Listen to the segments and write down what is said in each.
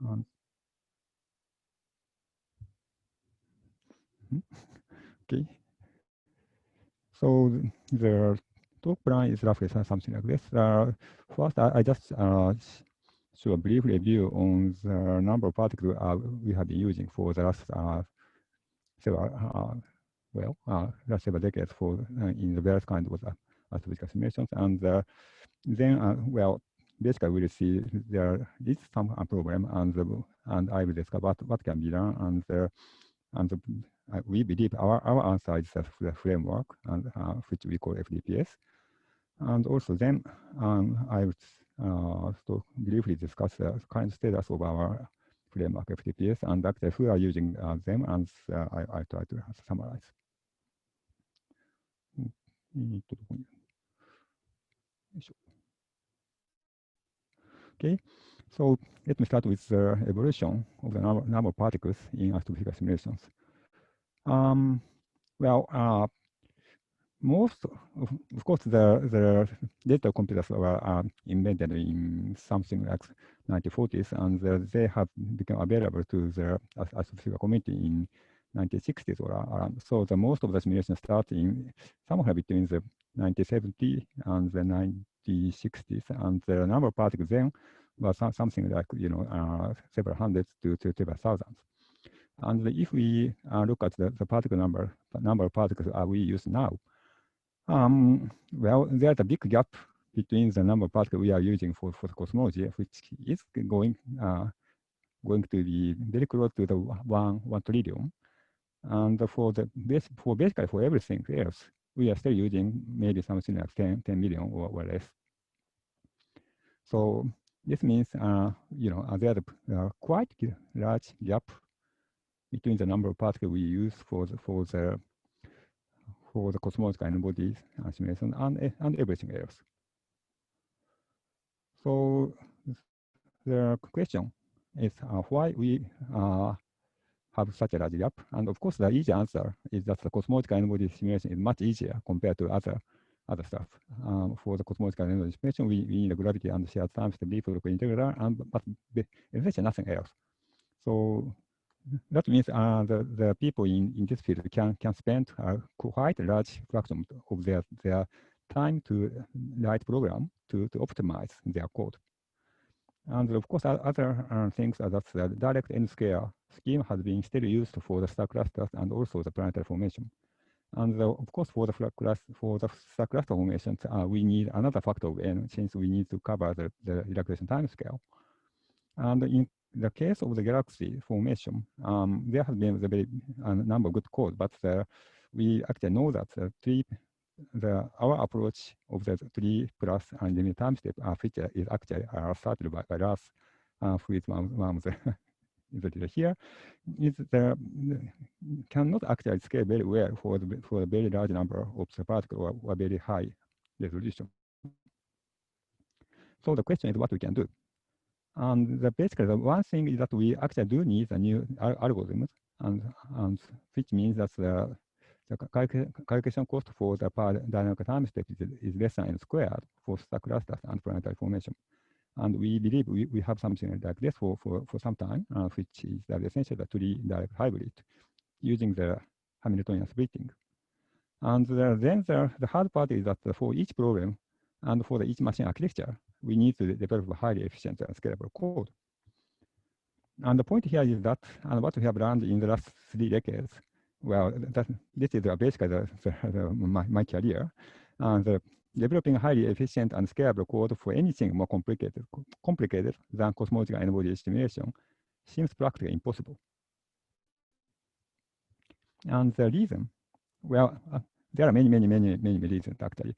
And, okay. So the talk plan is roughly something like this. First, I just show a brief review on the number of particles we have been using for the last several, last several decades for in the various kinds of astrophysical simulations. And then, basically we will see there is some problem, and I will discuss what can be done, and we believe our answer is the framework, and which we call FDPS. And also then I would briefly discuss the current status of our framework FDPS, and actually who are using them, and I try to summarize. Okay, so let me start with the evolution of the number of particles in astrophysical simulations. Most, of course, the digital computers were invented in something like 1940s, and they have become available to the astrophysical community in 1960s or around. So the most of the simulations start in somewhere between the 1970s and the 1960s, and the number of particles then was something like several hundreds to several thousands. And if we look at the particle number of particles we use now, there's a big gap between the number of particles we are using for the cosmology, which is going to be very close to the 1 trillion. And basically for everything else, we are still using maybe something like 10 million or less. So this means there's a quite large gap between the number of particles we use for the cosmological n-body simulation and everything else. So the question is why we have such a large gap. And of course, the easy answer is that the cosmological n-body simulation is much easier compared to other stuff. For the cosmological n-body simulation, we need a gravity and shared timestep Riemann integral, but essentially nothing else. So that means the people in this field can spend quite a large fraction of their time to write program to optimize their code. And of course, other things are that the direct n-scale scheme has been still used for the star clusters and also the planetary formation. And of course, for the star cluster formations, we need another factor of n, since we need to cover the relaxation time scale. And in the case of the galaxy formation, there has been a number of good code, but we actually know that our approach of the 3+ unlimited time step feature is actually started by Lars Friedman's here, is cannot actually scale very well for a very large number of the particles or very high resolution. So the question is what we can do. And basically, the one thing is that we actually do need a new algorithm, and which means that the calculation cost for the dynamic time step is less than n squared for star clusters and planetary formation. And we believe we have something like this for some time, which is essentially the 3 direct hybrid using the Hamiltonian splitting. And then the hard part is that for each problem and for each machine architecture, we need to develop a highly efficient and scalable code. And the point here is that, and what we have learned in the last 3 decades, this is basically my career, and developing highly efficient and scalable code for anything more complicated than cosmological n-body simulation seems practically impossible. And the reason, there are many reasons actually.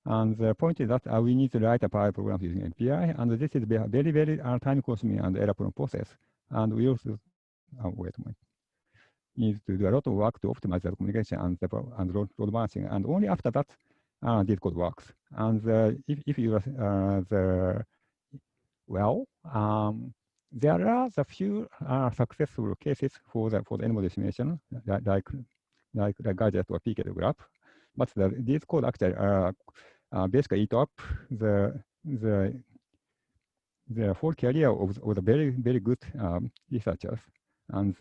And the point is that we need to write a power program using MPI, and this is very, very time-consuming and error-prone process. And we also need to do a lot of work to optimize the communication and load balancing. And only after that, this code works. And if you there are a few successful cases for the n-body simulation, like gadget or PK graph, but these code actually basically eat up the the whole career of the very, very good researchers. And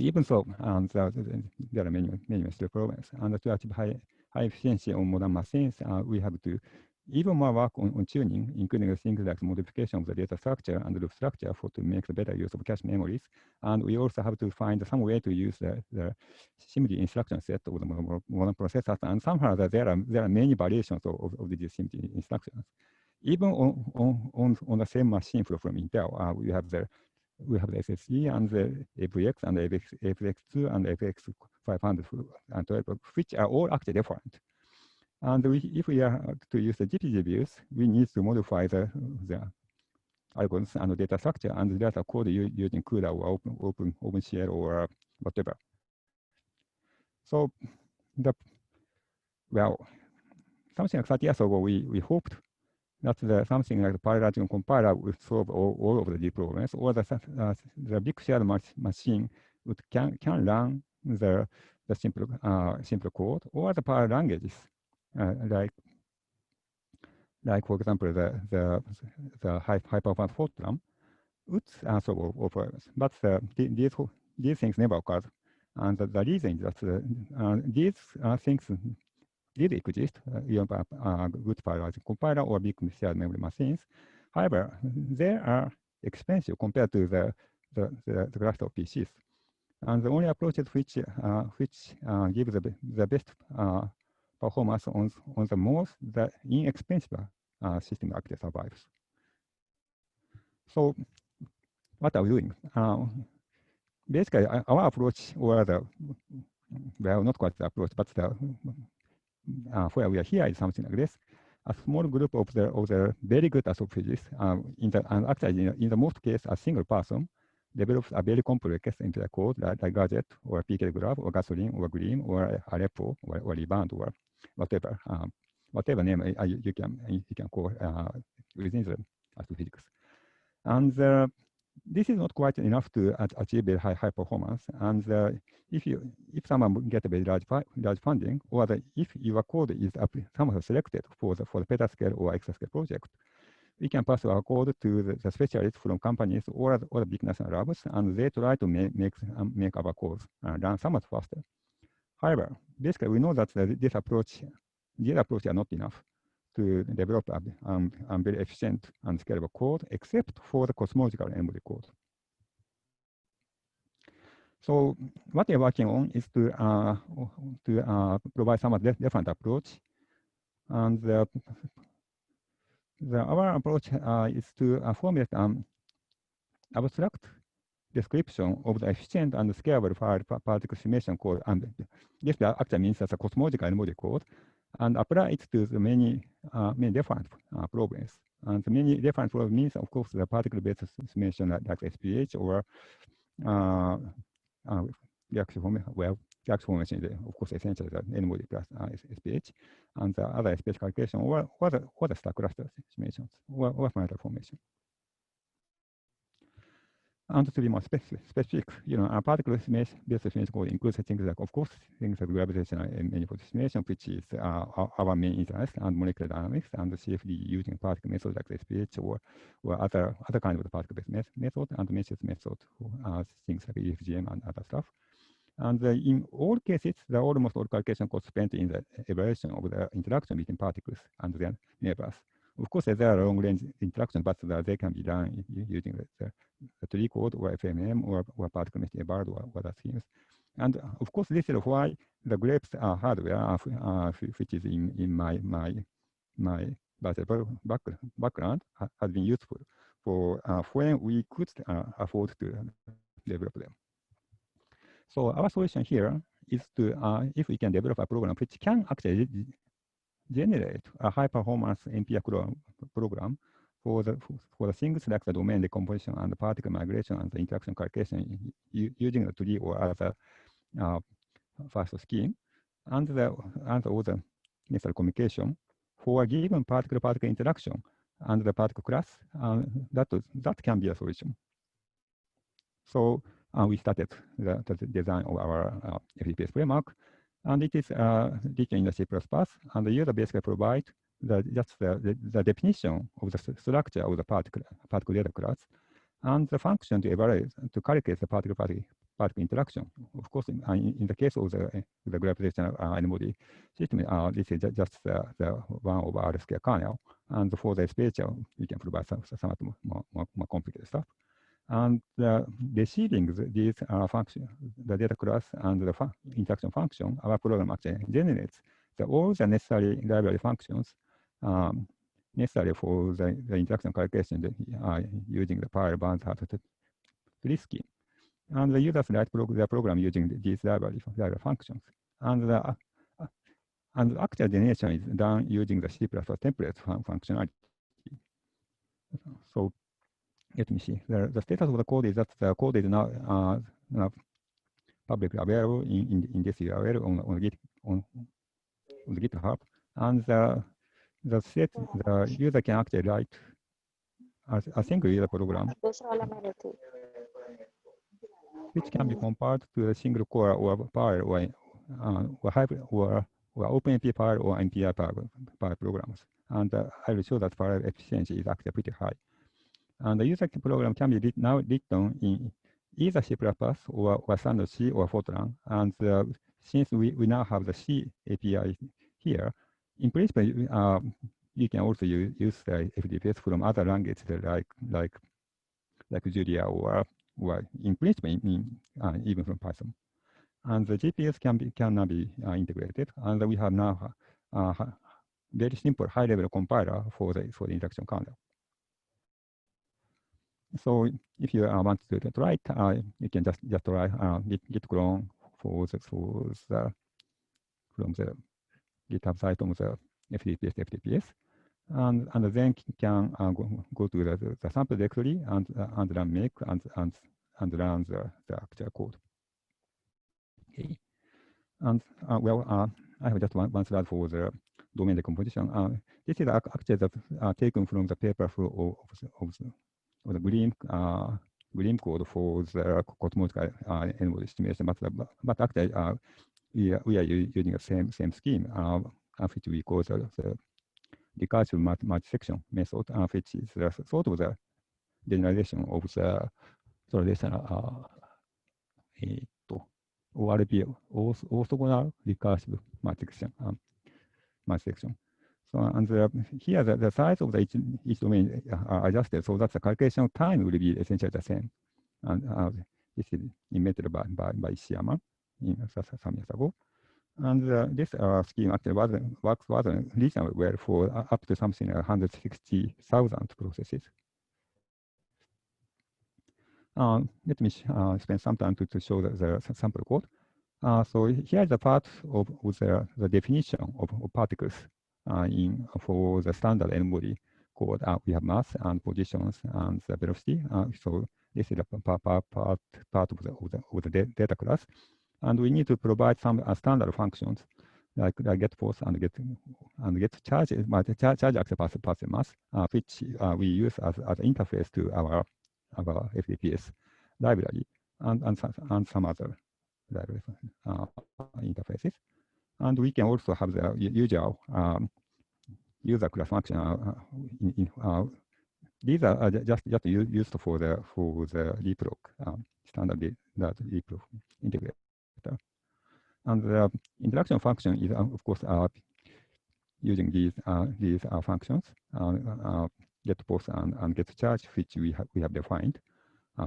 even so, there are many still problems. And to achieve high efficiency on modern machines, we have to even more work on tuning, including things like modification of the data structure and loop structure to make the better use of cache memories. And we also have to find some way to use the SIMD instruction set of the modern processors. And somehow there are many variations of these SIMD instructions. Even on the same machine from Intel, we have the SSE and the FX and the FX2 and FX512, which are all actually different. And if we are to use the GPG views, we need to modify the algorithms and the data structure and the data code using CUDA or OpenCL or whatever. So, something like 30 years ago, we hoped that something like the parallel compiler would solve all of the problems, or the big shared machine can run the simple code, or the parallel languages, like for example the high performance Fortran would solve all problems. But these things never occurred, and the reason is that these things did exist, even good parallel compiler or big shared memory machines. However, they are expensive compared to the cluster of PCs. And the only approaches which give the best performance on the most inexpensive system actually survives. So what are we doing? Basically, our approach, or not quite the approach, but where we are here is something like this. A small group of the very good astrophysicists, and actually in the most case, a single person develops a very complex entire code like Gadget or PK Graph or Gasoline or Gleam or Aleppo or Rebound or whatever name you can call within the astrophysics. And this is not quite enough to achieve very high performance. And if someone gets a very large funding, or if your code is somehow selected for the petascale or exascale project, we can pass our code to the specialists from companies or the big national labs, and they try to make our codes run somewhat faster. However, basically we know that these approaches are not enough to develop a very efficient and scalable code, except for the cosmological memory code. So what we're working on is to provide somewhat different approach. And our approach is to formulate an abstract description of the efficient and scalable particle simulation code. And this actually means that the cosmological memory code, and apply it to the many different problems. And the many different problems means, of course, the particle-based simulation like SPH or reaction formation is, of course, essentially the N-body plus SPH, and the other SPH calculation or the star cluster simulations or matter formation. And to be more specific, a particle-based simulation code includes things like, of course, things like gravitational manifold simulation, which is our main interest, and molecular dynamics, and CFD using particle methods like SPH or other kind of particle-based method, and Mesh's method for things like EFGM and other stuff. And in all cases, almost all calculation costs spent in the evaluation of the interaction between particles and their neighbors. Of course, there are long-range interactions, but they can be done using the tree code or FMM or particle mesh eval or other schemes. And of course, this is why the grapes hardware, which is in my background, has been useful for when we could afford to develop them. So our solution here is to, if we can develop a program which can actually generate a high-performance NPR program for the things like the domain decomposition and the particle migration and the interaction calculation using the tree or other first scheme, and all the method communication for a given particle-particle interaction and the particle class, that can be a solution. So we started the design of our FDPS framework, and it is written in the C++, and the user basically provide just the definition of the structure of the particle data class and the function to evaluate, to calculate the particle interaction. Of course, in the case of the gravitational n-body system, this is just the 1 over R square kernel. And for the spatial, we can provide somewhat more complicated stuff. And receiving these functions, the data class and the interaction function, our program actually generates all the necessary library functions necessary for the interaction calculation using the parallel band tree scheme. And the users write their program using these library functions. And the actual generation is done using the C++ template functionality. So let me see. The status of the code is that the code is now publicly available in this URL on the GitHub, and the user can actually write a single user program, which can be compiled to a single core or parallel or hybrid or OpenMP parallel or MPI parallel programs. And I will show that parallel efficiency is actually pretty high. And the user program can be now written in either C++ or standard C or Fortran. And since we now have the C API here, in principle, you can also use the FDPS from other languages like Julia or in principle even from Python. And the GPS can now be integrated. And we have now very simple high-level compiler for the interaction kernel. So if you want to try it, you can just try git clone from the GitHub site of the FDPS, and then can go to the sample directory and run make and run the actual code. Okay, and I have just one slide for the domain decomposition. This is actually taken from the paper of the Green code for the cosmological n-body estimation, but actually we are using the same scheme, which we call the recursive multi-section method, which is sort of the generalization of the traditional ORB, orthogonal recursive multi-section. So, and here the size of each domain are adjusted so that the calculation time will be essentially the same. And this is invented by Siaman some years ago. And this scheme actually works reasonably well for up to something like 160,000 processes. Let me spend some time to show the sample code. So here is the part of the definition of particles for the standard n-body code. We have mass and positions and the velocity. So this is a part of the data class. And we need to provide some standard functions like get force and get charge, charge actually passes mass, which we use as an interface to our FDPS library and some other library interfaces. And we can also have the usual user class function. These are just used for the reproc standard reproc integrator. And the interaction function is of course using these functions, get force and get charge, which we have defined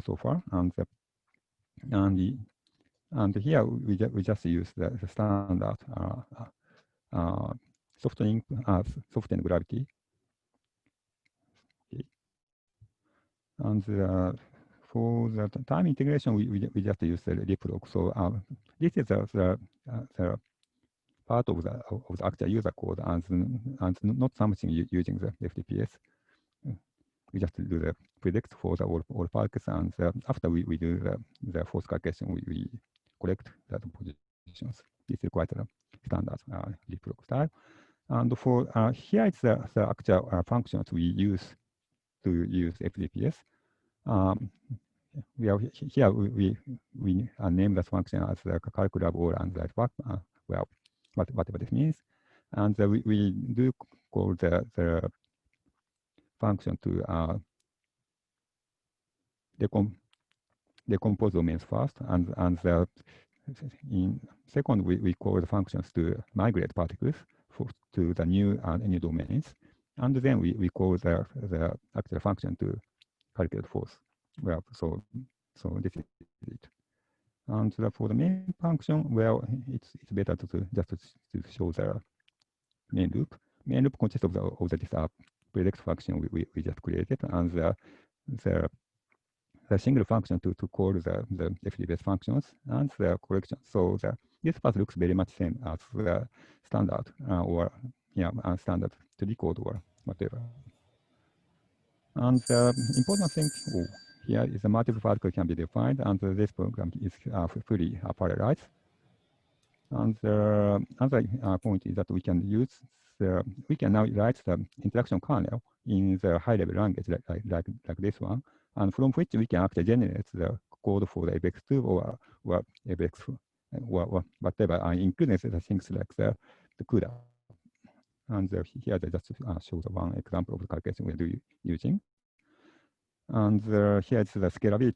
so far. And here we just use the standard softening gravity. Okay. And for the time integration, we just use the reproc. So this is the part of the actual user code and not something using the FDPS. We just do the predict for the all particles, and after we do the force calculation, we collect the positions. This is quite a standard reproc style. And for here is the actual functions we use to use FDPS. Here we name that function as the calculable and that work. Well, whatever this means, and we do call the function to decompose domains first, and in second we call the functions to migrate particles to the new domains, and then we call the actual function to calculate force. Well, so this is it. And for the main function, well, it's better to just to show the main loop. Main loop consists of this predict function we just created, and the single function to call the FDPS functions and the correction. So this path looks very much same as the standard standard to decode or whatever. And the important thing here is the multiple particle can be defined, and this program is fully parallelized. And the other point is that we can now write the interaction kernel in the high-level language like this one, and from which we can actually generate the code for the FX2 or FX or whatever, including the things like the CUDA. And here they just show the one example of the calculation we're using. And here is the scalability,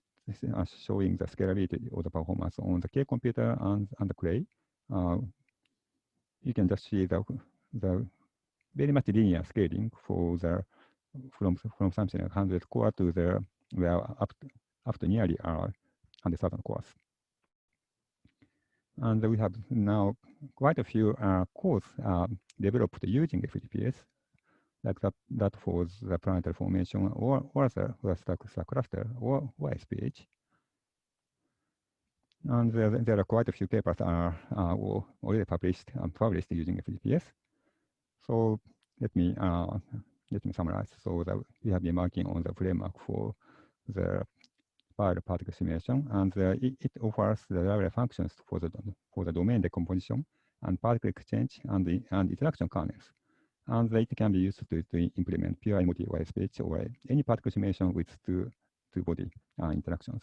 showing the scalability of the performance on the K computer and the Cray. You can just see the very much linear scaling for the from something like 100 core to the up to nearly 100,000 cores. And we have now quite a few cores developed using FDPS, like that for the planetary formation or the star cluster or SPH. And there are quite a few papers already published using FDPS. So let me summarize. So that we have been working on the framework for the particle simulation, and it offers the library functions for the domain decomposition and particle exchange and interaction kernels. And it can be used to implement pure MOD or SPH or any particle simulation with two-body interactions.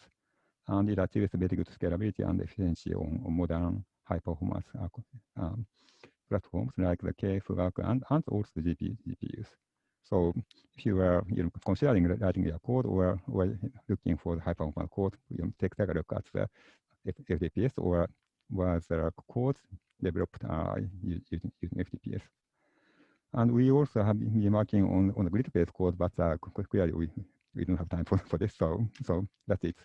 And it achieves very good scalability and efficiency on modern high-performance platforms like the K, Fugaku, and also the GPUs. So if you are considering writing your code or looking for the high-performance code, take a look at the FDPS or the codes developed using FDPS. And we also have been working on the grid-based code, but clearly we don't have time for this. So that's it.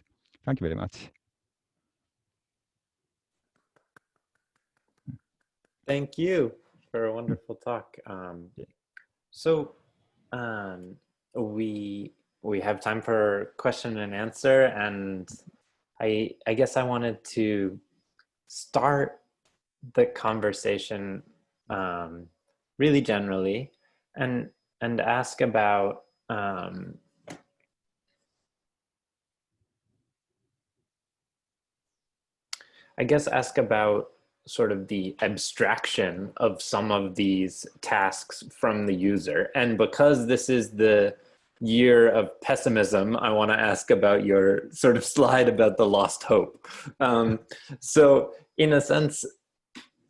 Thank you very much. Thank you for a wonderful talk. So we have time for question and answer, and I guess I wanted to start the conversation really generally and ask about sort of the abstraction of some of these tasks from the user. And because this is the year of pessimism, I want to ask about your sort of slide about the lost hope. So in a sense,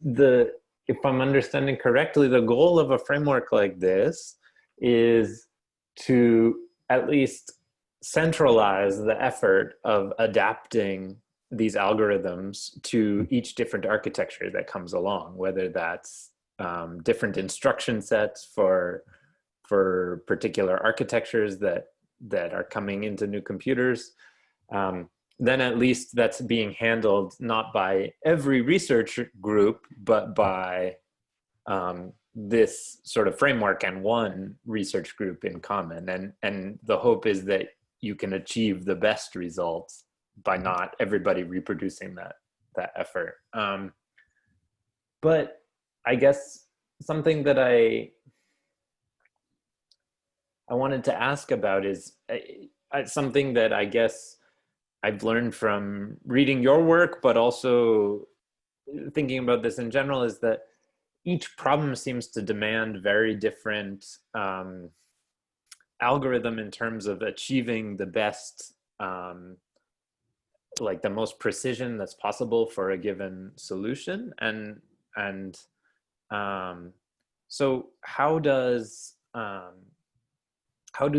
if I'm understanding correctly, the goal of a framework like this is to at least centralize the effort of adapting these algorithms to each different architecture that comes along, whether that's different instruction sets for particular architectures that are coming into new computers. Then at least that's being handled not by every research group, but by this sort of framework and one research group in common. And the hope is that you can achieve the best results by not everybody reproducing that effort. But I guess something that I wanted to ask about is something that I guess I've learned from reading your work, but also thinking about this in general, is that each problem seems to demand very different algorithm in terms of achieving the best like the most precision that's possible for a given solution. And So how do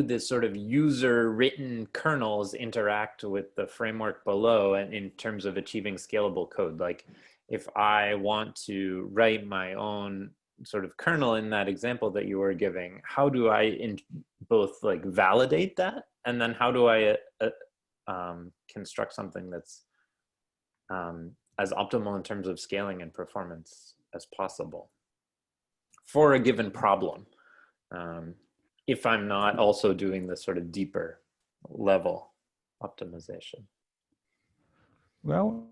the sort of user-written kernels interact with the framework below and in terms of achieving scalable code? Like if I want to write my own sort of kernel in that example that you were giving, how do I both like validate that? And then how do I construct something that's as optimal in terms of scaling and performance as possible for a given problem, if I'm not also doing this sort of deeper level optimization? Well,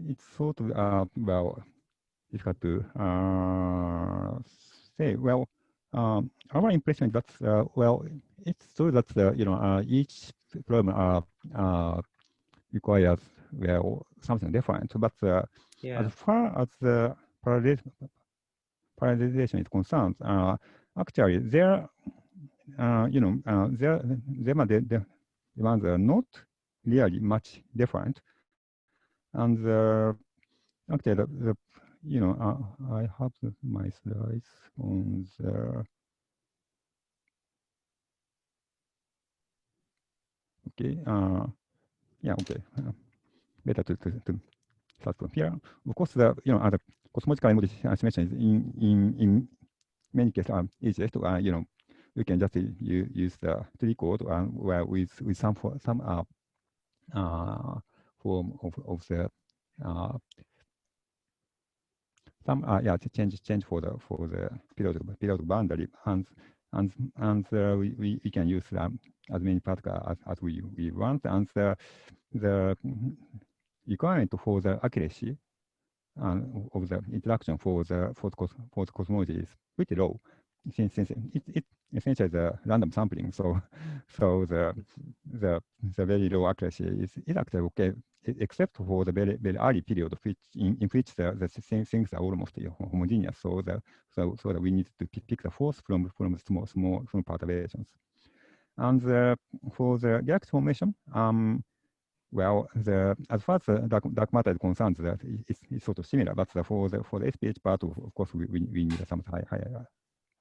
it's sort of difficult to say. Well, our impression is that it's true that each problem requires something different. But as far as the parallelization is concerned, actually there the demands are not really much different, and actually I have my slides on the. Okay. Okay. Better to start from here. Of course, the cosmological embodied simulation is in many cases easiest. You can just use the tree code with some form of the change for the periodic boundary, and we can use as many particles as we want, and the requirement for the accuracy of the interaction for the cosmology is pretty low, since it essentially the random sampling. So the very low accuracy is actually okay, except for the very early period, in which the same things are almost homogeneous. So that we need to pick the force from small perturbations. And for the galaxy formation, well, as far as the dark matter is concerned, that it's sort of similar, but for the SPH part, of course, we need some high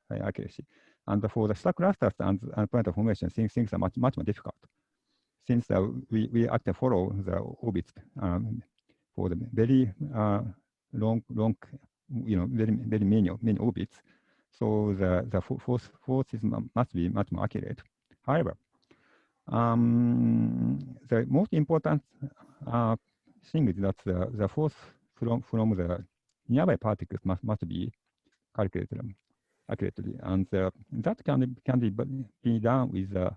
accuracy. And for the star clusters and planet formation, things are much more difficult, since we actually follow the orbits for the very long, very many orbits. So the forces must be much more accurate. However, the most important thing is that the force from the nearby particles must be calculated accurately, and that can be done with a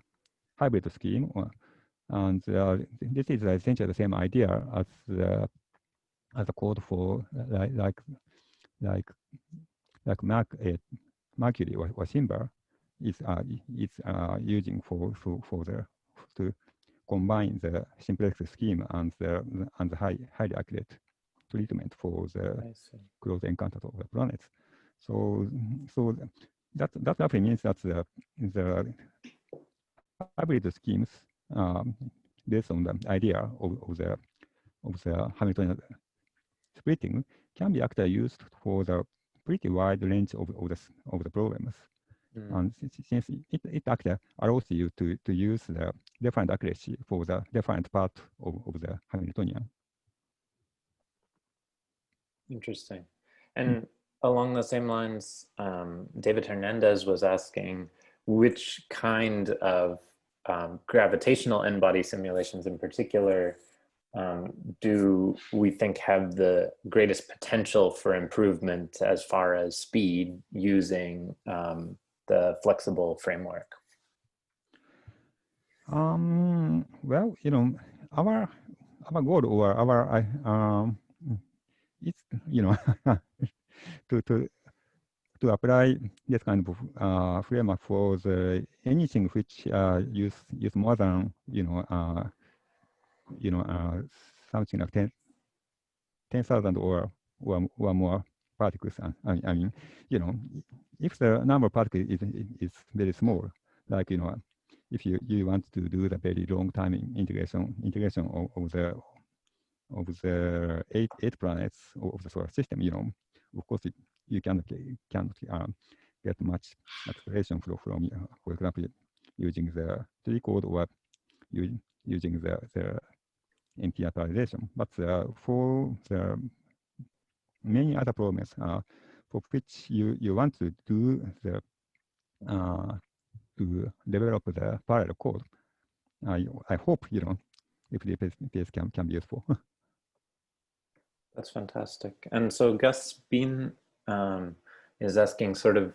hybrid scheme. And this is essentially the same idea as the code for Mercury or Simba is using to combine the simplex scheme and the highly accurate treatment for the close encounters of the planets. So that roughly means that the hybrid schemes based on the idea of the Hamiltonian splitting can be actually used for the pretty wide range of the problems. And since it actually allows you to use the different accuracy for the different part of the Hamiltonian. Interesting. And along the same lines, David Hernandez was asking which kind of gravitational n-body simulations in particular do we think have the greatest potential for improvement as far as speed using the flexible framework? Well, our goal or our it's to apply this kind of framework for anything which use more than something like 10,000 or more particles. I mean, if the number of particles is very small, like if you want to do the very long time integration of the of the eight planets of the solar system, of course, you cannot get much acceleration flow from, for example, using the tree code or using the NP authorization. But for the many other problems for which you want to do the to develop the parallel code, I hope FDPS can be useful. That's fantastic. And so Gus Bean is asking sort of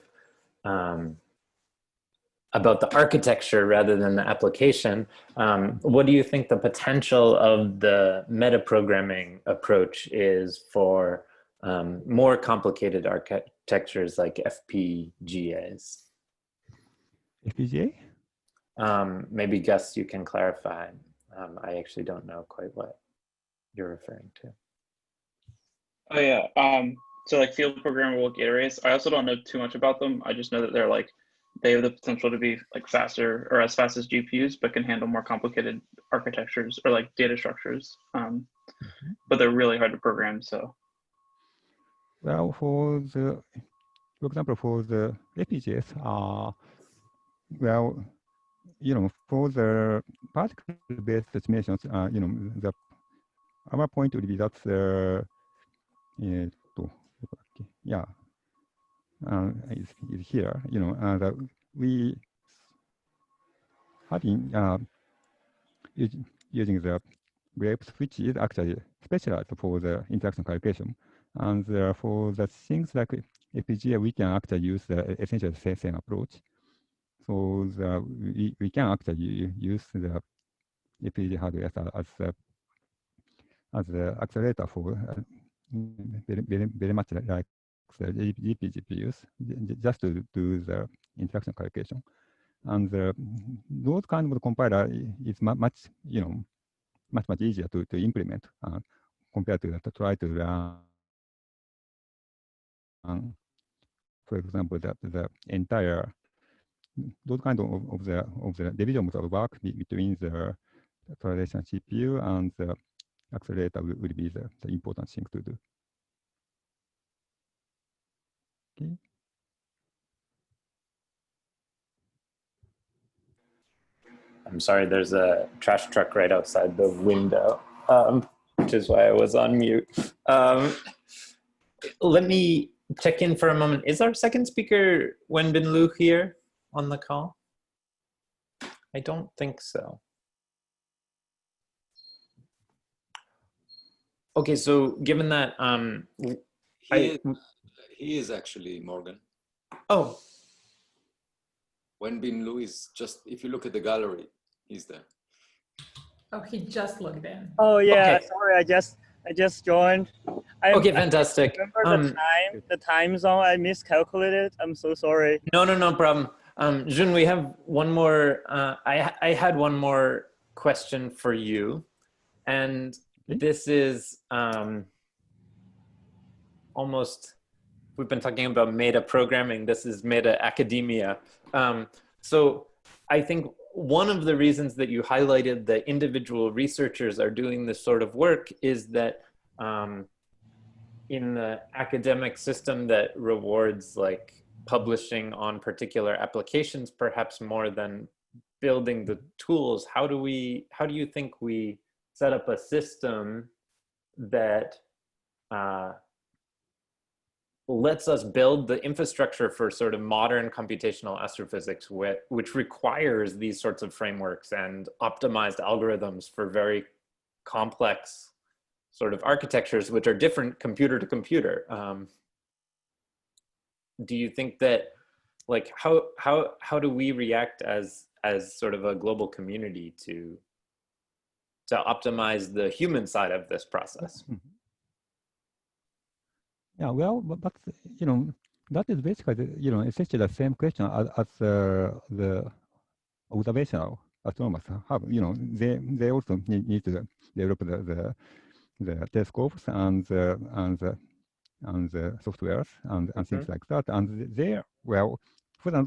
about the architecture rather than the application. What do you think the potential of the metaprogramming approach is for more complicated architectures like FPGAs? FPGA? Maybe Gus, you can clarify. I actually don't know quite what you're referring to. Oh yeah, so like field programmable gate arrays, I also don't know too much about them. I just know that they have the potential to be like faster or as fast as GPUs, but can handle more complicated architectures or like data structures. But they're really hard to program, so. Well, for example, for the FPGAs, well, for the particle-based estimations, our point would be that yeah, is here. That we have been using the grapes, which is actually specialized for the interaction calculation, and for the things like FPGA, we can actually use essentially the same approach. So we can actually use the FPGA hardware as the accelerator for very much like the GPUs, just to do the interaction calculation. And those kind of compiler is much easier to implement compared to try to run, for example, the entire those kind of the divisions of work between the traditional CPU and the accelerator will be the important thing to do. Okay. I'm sorry, there's a trash truck right outside the window, which is why I was on mute. Let me check in for a moment. Is our second speaker, Wenbin Luke, here on the call? I don't think so. Okay, so given that he is actually Morgan. Oh. Wenbin Lu is just, if you look at the gallery, he's there. Oh, he just logged in. Oh yeah, Okay. sorry, I just joined. Okay, fantastic. I remember the time zone I miscalculated. I'm so sorry. No problem. Jun, we have one more. I had one more question for you, and this is almost. We've been talking about meta programming. This is meta academia. So I think one of the reasons that you highlighted that individual researchers are doing this sort of work is that in the academic system that rewards like publishing on particular applications, perhaps more than building the tools, how do you think we set up a system that lets us build the infrastructure for sort of modern computational astrophysics, which requires these sorts of frameworks and optimized algorithms for very complex sort of architectures, which are different computer to computer. Do you think that, like, how do we react as sort of a global community to optimize the human side of this process? Yeah, well, but that is basically essentially the same question as the observational astronomers have. They also need to develop the telescopes and the softwares and things like that. And there, well, for not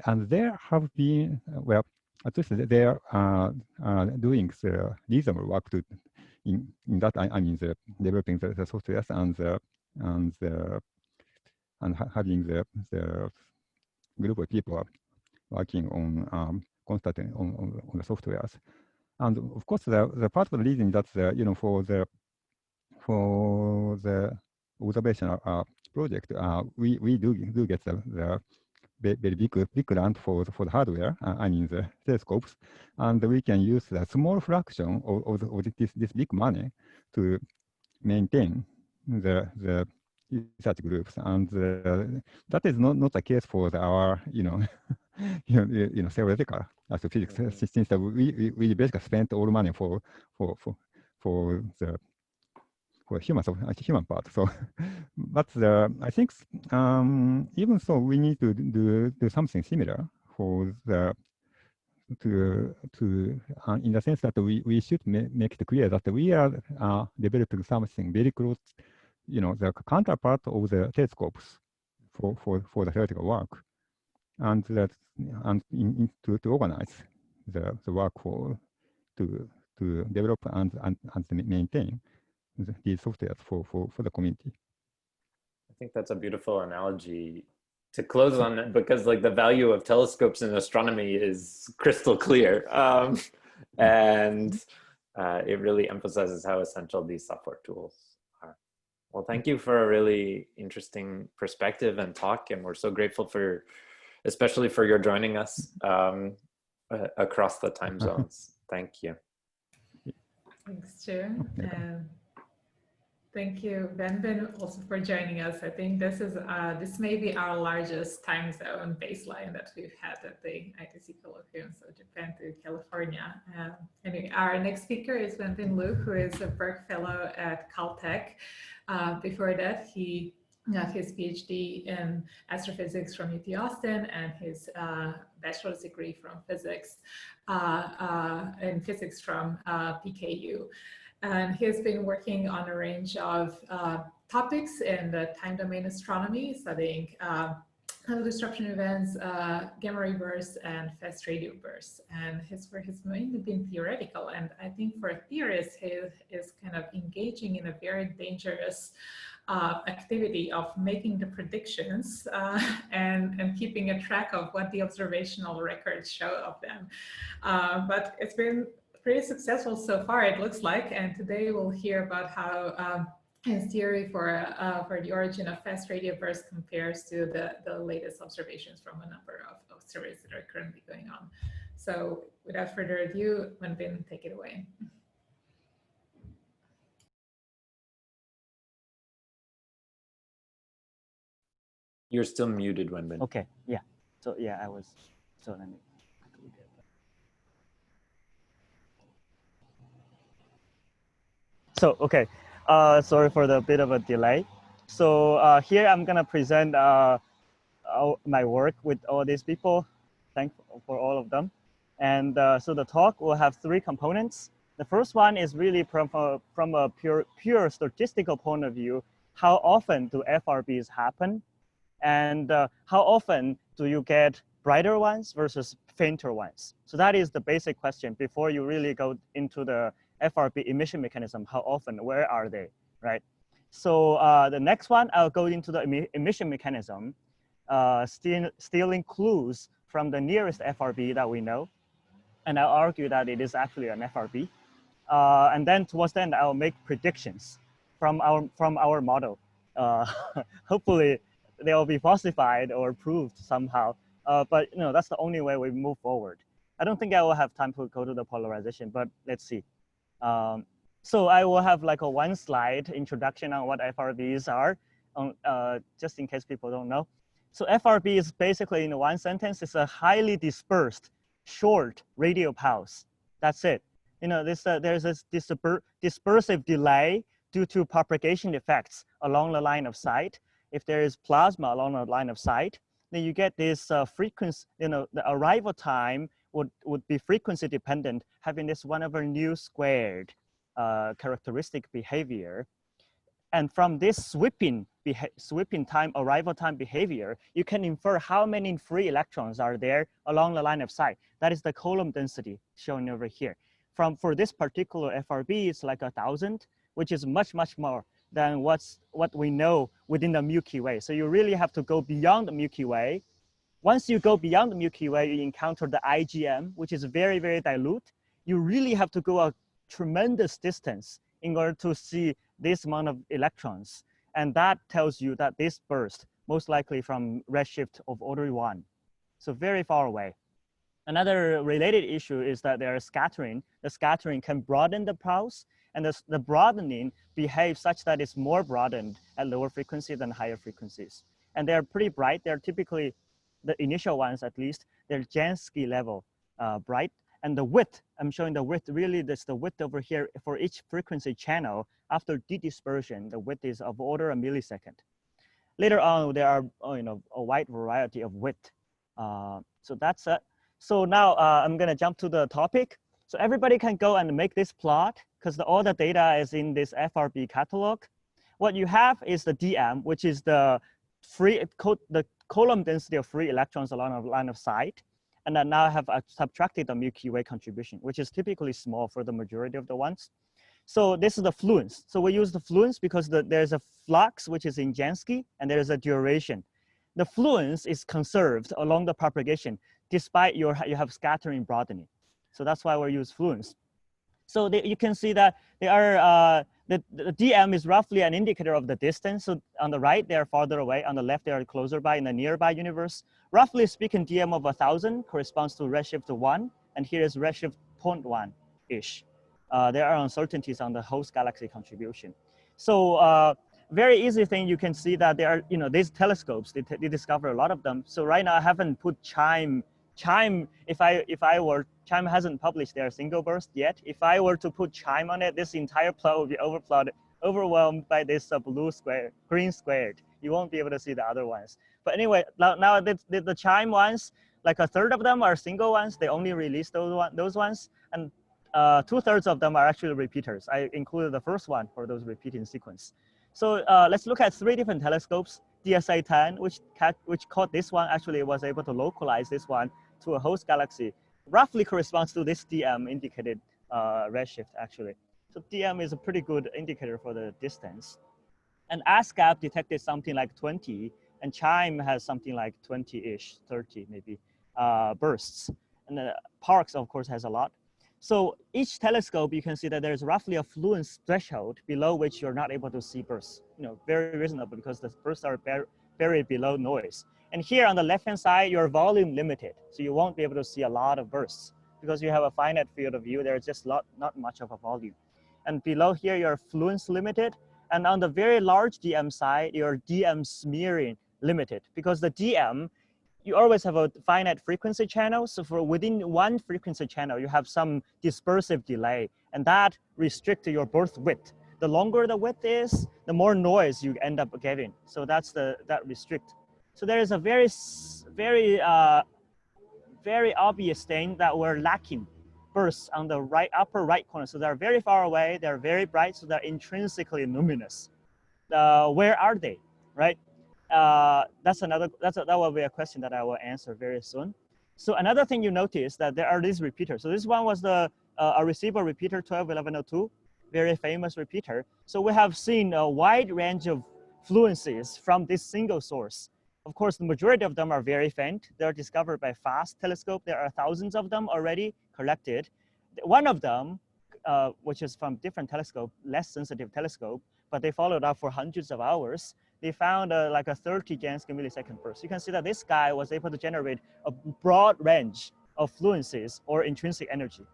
and there have been at least they are doing the reasonable work to in that I mean the developing the softwares and having the group of people working on constantly on the softwares. And of course, the part of the reason that for the observation project, we do get the very big grant for the hardware. I mean the telescopes, and we can use a small fraction of this big money to maintain the research groups, and that is not the case for our theoretical astrophysics, since we basically spent all money for the human part. So, but I think even so, we need to do something similar for the in the sense that we should make it clear that we are developing something very close, the counterpart of the telescopes for the theoretical work, and that to organize the work to develop and maintain these softwares for the community. I think that's a beautiful analogy to close on it, because like the value of telescopes in astronomy is crystal clear. And it really emphasizes how essential these software tools are. Well, thank you for a really interesting perspective and talk. And we're so grateful for, especially for your joining us across the time zones. Thank you. Thanks, Jun. Thank you, Wenbin, also for joining us. I think this may be our largest time zone baseline that we've had at the ITC Colloquium, so Japan to California. Anyway, our next speaker is Lyndon Luke, who is a Berg Fellow at Caltech. Before that, he got his PhD in astrophysics from UT Austin and his bachelor's degree from physics from PKU. And he has been working on a range of topics in the time domain astronomy, studying disruption events, gamma ray bursts, and fast radio bursts. And his work has mainly been theoretical. And I think for a theorist, he is kind of engaging in a very dangerous activity of making the predictions and keeping a track of what the observational records show of them. But it's been pretty successful so far, it looks like, and today we'll hear about how his theory for the origin of fast radio bursts compares to the latest observations from a number of surveys that are currently going on. So without further ado, Wenbin, take it away. You're still muted, Wenbin. Okay, yeah. So yeah, I was, so let me. So, okay, sorry for the bit of a delay. So here I'm gonna present my work with all these people. Thankful for all of them. And so the talk will have three components. The first one is really from a pure statistical point of view, how often do FRBs happen? And how often do you get brighter ones versus fainter ones? So that is the basic question before you really go into the FRB emission mechanism. How often, where are they, right? So the next one, I'll go into the emission mechanism, stealing clues from the nearest FRB that we know. And I'll argue that it is actually an FRB. And then towards the end, I'll make predictions from our model. Hopefully, they'll be falsified or proved somehow. But that's the only way we move forward. I don't think I will have time to go to the polarization, but let's see. So I will have like a one slide introduction on what FRBs are, just in case people don't know. So FRB is basically, in one sentence, it's a highly dispersed, short radio pulse. That's it. There's this dispersive delay due to propagation effects along the line of sight. If there is plasma along the line of sight, then you get this frequency, the arrival time would be frequency dependent, having this 1/nu squared characteristic behavior. And from this sweeping sweeping time, arrival time behavior, you can infer how many free electrons are there along the line of sight. That is the Coulomb density shown over here. For this particular FRB, it's like 1,000, which is much, much more than what we know within the Milky Way. So you really have to go beyond the Milky Way. Once you go beyond the Milky Way, you encounter the IgM, which is very, very dilute. You really have to go a tremendous distance in order to see this amount of electrons. And that tells you that this burst, most likely from redshift of order 1. So very far away. Another related issue is that there is scattering. The scattering can broaden the pulse, and the broadening behaves such that it's more broadened at lower frequency than higher frequencies. And they're pretty bright. They're typically, the initial ones at least, they're Jansky level bright. And the width, I'm showing the width, really that's the width over here for each frequency channel. After de-dispersion, the width is of order a millisecond. Later on, there are a wide variety of width. So that's it. So now I'm gonna jump to the topic. So everybody can go and make this plot because all the data is in this FRB catalog. What you have is the DM, which is the Coulomb density of free electrons along a line of sight. And then now I have subtracted the Milky Way contribution, which is typically small for the majority of the ones. So this is the fluence. So we use the fluence because there's a flux, which is in Jansky, and there's a duration. The fluence is conserved along the propagation, despite you have scattering broadening. So that's why we use fluence. So you can see that they are, the DM is roughly an indicator of the distance. So on the right, they are farther away. On the left, they are closer by in the nearby universe. Roughly speaking, DM of 1,000 corresponds to redshift 1. And here is redshift 0.1-ish. There are uncertainties on the host galaxy contribution. So very easy thing, you can see that there are, these telescopes, they discover a lot of them. So right now I haven't put Chime, Chime hasn't published their single burst yet. If I were to put Chime on it, this entire plot would be overwhelmed by this green squared. You won't be able to see the other ones. But anyway, now the Chime ones, like a third of them are single ones. They only released those ones. And 2/3 of them are actually repeaters. I included the first one for those repeating sequence. So let's look at 3 different telescopes. DSA-10, which caught this one, actually was able to localize this one to a host galaxy. Roughly corresponds to this DM indicated redshift, actually. So DM is a pretty good indicator for the distance. And ASCAP detected something like 20, and Chime has something like 20-ish, 30 maybe, bursts. And Parkes, of course, has a lot. So each telescope, you can see that there's roughly a fluence threshold below which you're not able to see bursts. Very reasonable because the bursts are buried below noise. And here on the left-hand side, you're volume limited. So you won't be able to see a lot of bursts because you have a finite field of view. There's just not much of a volume. And below here, you're fluence limited. And on the very large DM side, you're DM smearing limited because the DM, you always have a finite frequency channel. So for within one frequency channel, you have some dispersive delay, and that restricts your burst width. The longer the width is, the more noise you end up getting. So that restrict. So there is a very obvious thing that we're lacking bursts on the upper right corner. So they're very far away. They're very bright. So they're intrinsically luminous. Where are they, right? That will be a question that I will answer very soon. So another thing you notice that there are these repeaters. So this one was a receiver repeater 121102, very famous repeater. So we have seen a wide range of fluencies from this single source. Of course, the majority of them are very faint. They're discovered by FAST telescope. There are thousands of them already collected. One of them, which is from different telescope, less sensitive telescope, but they followed up for hundreds of hours. They found like a 30 Jansky millisecond burst. You can see that this guy was able to generate a broad range of fluencies or intrinsic energy.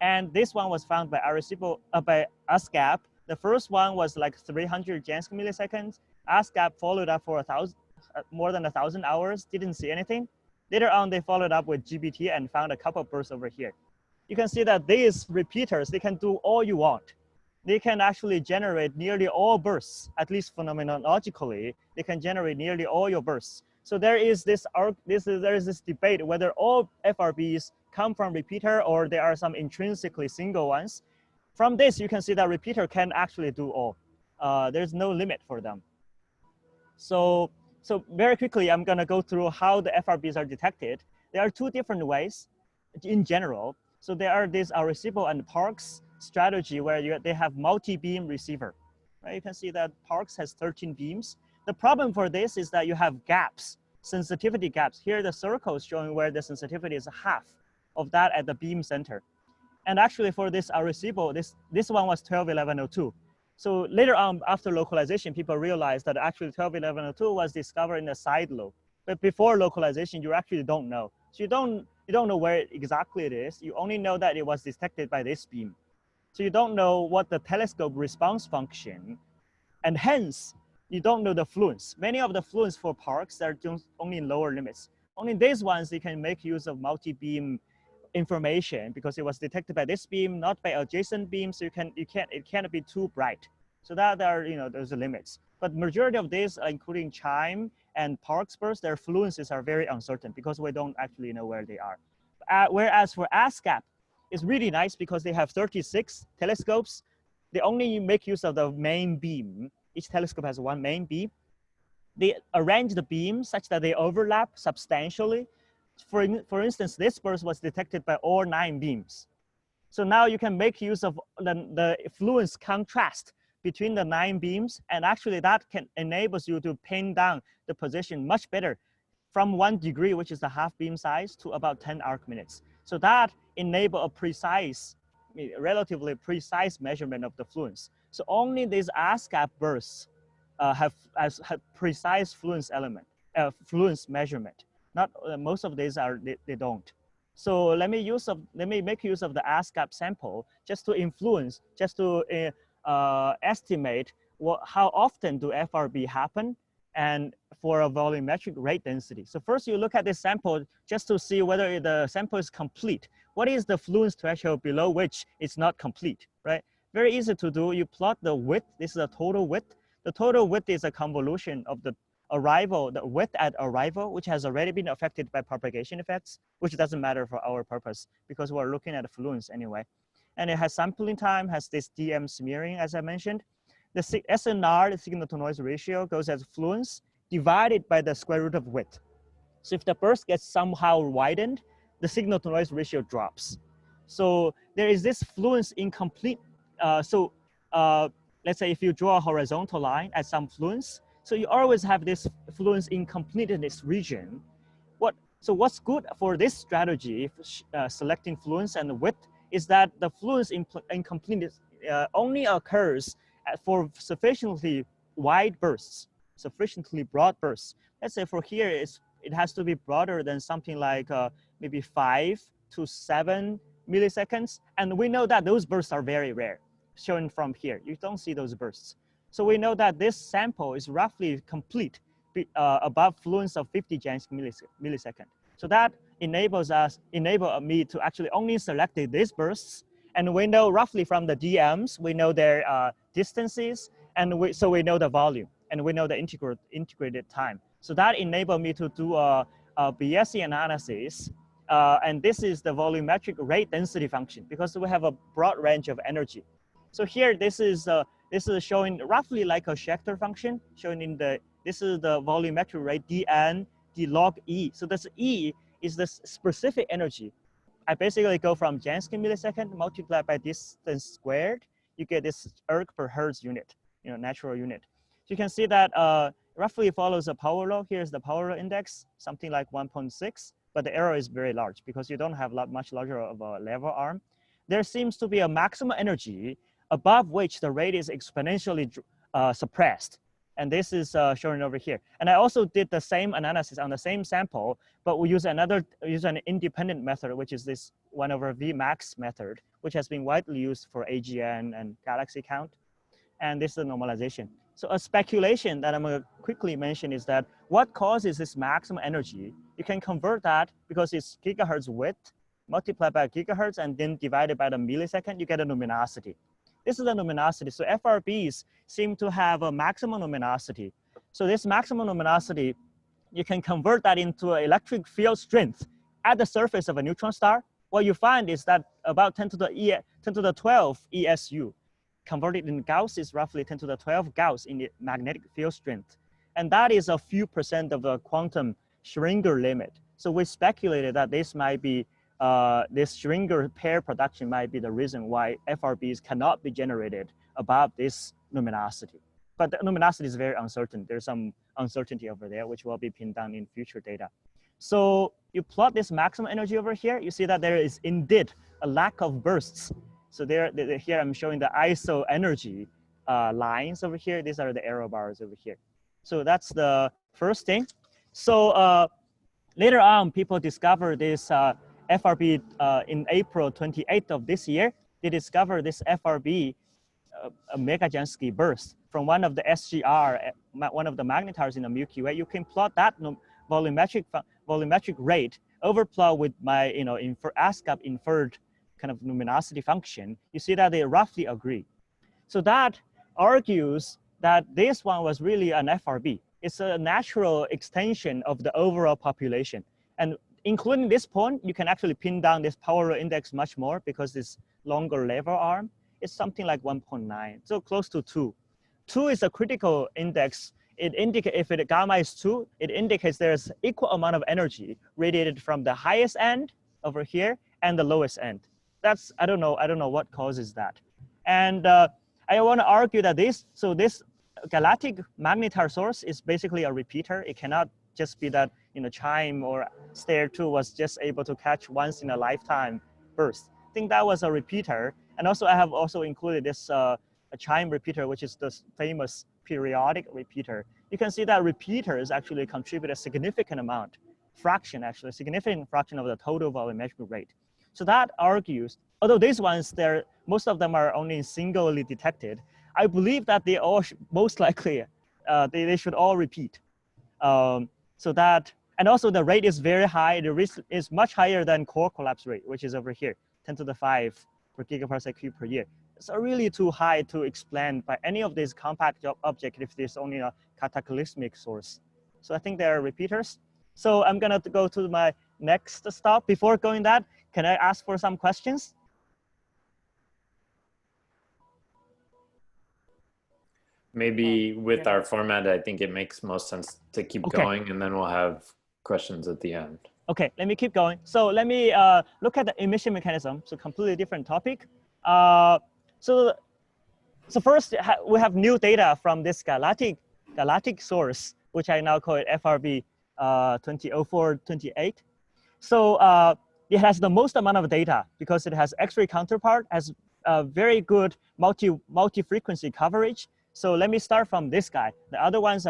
And this one was found by ASCAP. The first one was like 300 Jansky milliseconds. ASCAP followed up for more than 1,000 hours, didn't see anything. Later on, they followed up with GBT and found a couple of bursts over here. You can see that these repeaters, they can do all you want. They can actually generate nearly all bursts, at least phenomenologically, they can generate nearly all your bursts. So there is this debate whether all FRBs come from repeater or there are some intrinsically single ones. From this, you can see that repeater can actually do all. There's no limit for them. So very quickly, I'm gonna go through how the FRBs are detected. There are two different ways in general. So there are this Arecibo and Parkes strategy where they have multi-beam receiver. Right? You can see that Parkes has 13 beams. The problem for this is that you have gaps, sensitivity gaps. Here the circle is showing where the sensitivity is half of that at the beam center. And actually for this Arecibo, this one was 121102. So later on, after localization, people realized that actually 121102 was discovered in the side lobe. But before localization, you actually don't know. So you don't know where exactly it is. You only know that it was detected by this beam. So you don't know what the telescope response function, and hence you don't know the fluence. Many of the fluence for Parkes are just only in lower limits. Only these ones you can make use of multi-beam information because it was detected by this beam, not by adjacent beams. So it can't be too bright. So that are, those are limits. But majority of these, including Chime and Parkes bursts, their fluences are very uncertain because we don't actually know where they are. Whereas for ASCAP, it's really nice because they have 36 telescopes. They only make use of the main beam. Each telescope has one main beam. They arrange the beams such that they overlap substantially. For instance, this burst was detected by all 9 beams. So now you can make use of the fluence contrast between the 9 beams, and actually that enables you to pin down the position much better from 1 degree, which is the half beam size, to about 10 arc minutes. So that enables a precise, relatively precise measurement of the fluence. So only these ASCAP bursts have precise fluence fluence measurement. Not most of these they don't. So let me make use of the ASCAP sample just to estimate how often do FRB happen and for a volumetric rate density. So first you look at this sample just to see whether the sample is complete. What is the fluence threshold below which it's not complete, right? Very easy to do. You plot the width. This is the total width. The total width is a convolution of the width at arrival, which has already been affected by propagation effects, which doesn't matter for our purpose because we're looking at fluence anyway. And it has sampling time, has this DM smearing, as I mentioned. The SNR, the signal to noise ratio, goes as fluence divided by the square root of width. So if the burst gets somehow widened, the signal to noise ratio drops. So there is this fluence incomplete. Let's say if you draw a horizontal line at some fluence, so you always have this fluence incomplete in this region. So what's good for this strategy, selecting fluence and width, is that the fluence incompleteness only occurs for sufficiently wide bursts, sufficiently broad bursts. Let's say for here, it has to be broader than something like maybe 5 to 7 milliseconds. And we know that those bursts are very rare, shown from here. You don't see those bursts. So we know that this sample is roughly complete above fluence of 50 Jansky millisecond. So that enables me to actually only select these bursts. And we know roughly from the DMs, we know their distances, and so we know the volume, and we know the integrated time. So that enabled me to do a BSE analysis. And this is the volumetric rate density function because we have a broad range of energy. So here, this is showing roughly like a Schechter function, showing this is the volumetric rate dN d log E. So this E is the specific energy. I basically go from Jansky millisecond multiplied by distance squared. You get this erg per hertz unit, natural unit. So you can see that roughly follows a power law. Here's the power law index, something like 1.6, but the error is very large because you don't have much larger of a level arm. There seems to be a maximum energy above which the rate is exponentially suppressed. And this is shown over here. And I also did the same analysis on the same sample, but we use an independent method, which is this 1/V max method, which has been widely used for AGN and galaxy count. And this is a normalization. So a speculation that I'm going to quickly mention is that what causes this maximum energy, you can convert that because it's gigahertz width multiplied by gigahertz and then divided by the millisecond, you get a luminosity. This is the luminosity. So FRBs seem to have a maximum luminosity. So this maximum luminosity, you can convert that into an electric field strength at the surface of a neutron star. What you find is that about 10 to the 12 ESU, converted in Gauss is roughly 10 to the 12 Gauss in the magnetic field strength. And that is a few percent of the quantum Schringer limit. So we speculated that this might be, this Schringer pair production might be the reason why FRBs cannot be generated above this luminosity. But the luminosity is very uncertain. There's some uncertainty over there, which will be pinned down in future data. So you plot this maximum energy over here, you see that there is indeed a lack of bursts. So here I'm showing the ISO energy lines over here. These are the arrow bars over here. So that's the first thing. So later on, people discovered this FRB in April 28th of this year. They discovered this FRB Megajansky burst from one of the SGR, one of the magnetars in the Milky Way. You can plot that volumetric rate overplot with my ASCAP inferred kind of luminosity function. You see that they roughly agree. So that argues that this one was really an FRB. It's a natural extension of the overall population. And including this point, you can actually pin down this power law index much more because this longer level arm is something like 1.9, so close to 2. 2 is a critical index. It indicates if it gamma is 2, it indicates there's equal amount of energy radiated from the highest end over here and the lowest end. That's, I don't know what causes that. And I want to argue that this galactic magnetar source is basically a repeater. It cannot just be that Chime or Stair 2 was just able to catch once in a lifetime burst. I think that was a repeater. And also I have also included this a Chime repeater, which is the famous periodic repeater. You can see that repeaters actually contribute a significant amount, significant fraction of the total volumetric rate. So that argues, although these ones, most of them are only singly detected, I believe that they all most likely, they should all repeat. So that, and also the rate is very high. The risk is much higher than core collapse rate, which is over here, 10 to the 5 per gigaparsec cube per year. It's really too high to explain by any of these compact objects if there's only a cataclysmic source. So I think they are repeaters. So I'm gonna go to my next stop. Before going that, can I ask for some questions? Maybe with our format, I think it makes most sense to keep going, and then we'll have questions at the end. Okay, let me keep going. So let me look at the emission mechanism. So completely different topic. So first we have new data from this galactic source, which I now call it FRB 2004-28. So it has the most amount of data because it has X-ray counterpart, has a very good multi-frequency coverage. So let me start from this guy. The other ones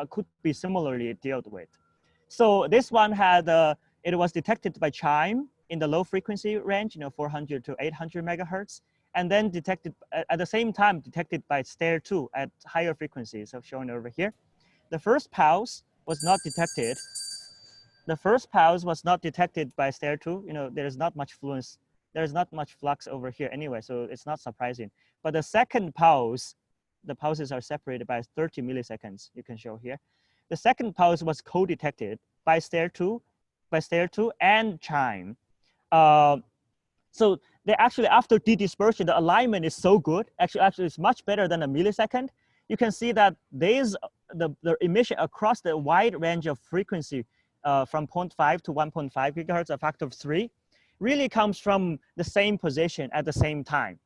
could be similarly dealt with. So this one had, it was detected by Chime in the low frequency range, 400 to 800 megahertz, and then detected at the same time detected by Stair 2 at higher frequencies, so shown over here. The first pulse was not detected. The first pulse was not detected by Stair 2. There's not much fluence. There's not much flux over here anyway, so it's not surprising. But the second pulse, the pulses are separated by 30 milliseconds, you can show here. The second pulse was co-detected by Stair 2 and Chime. So they actually, after de-dispersion, the alignment is so good. Actually, it's much better than a millisecond. You can see that the emission across the wide range of frequency from 0.5 to 1.5 gigahertz, a factor of 3, really comes from the same position at the same time.